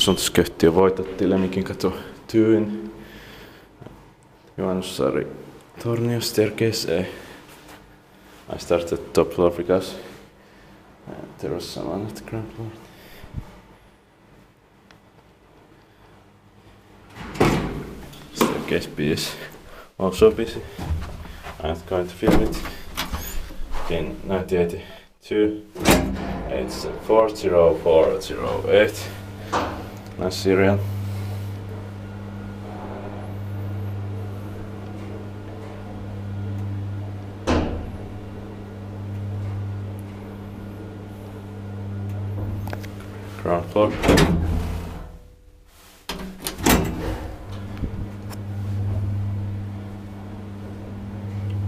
Asuntosköyhtiö voitettiin Lemmikinkatu tyyn. Juhannussari Tornio staircase. I started top floor because there was someone at the ground floor. Staircase B is also busy. I'm not going to film it. In 1982, it's 40408. Nice serial. Ground floor.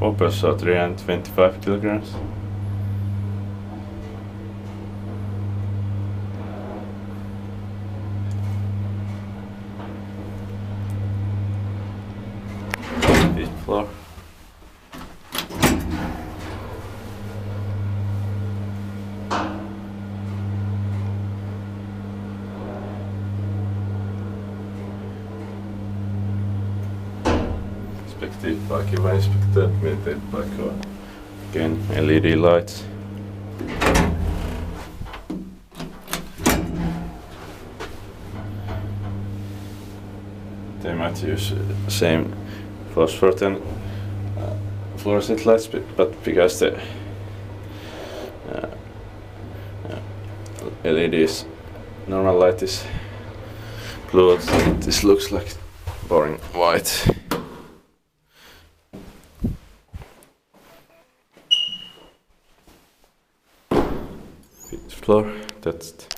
Opel saw 325 kilograms. Fifth floor. Inspektiivipaikki vai inspektiivipaikki on. Again, LED lights. They might use same phosphorescent fluorescent lights, but because the LED's normal light is blue, this looks like boring white. Floor, that's it.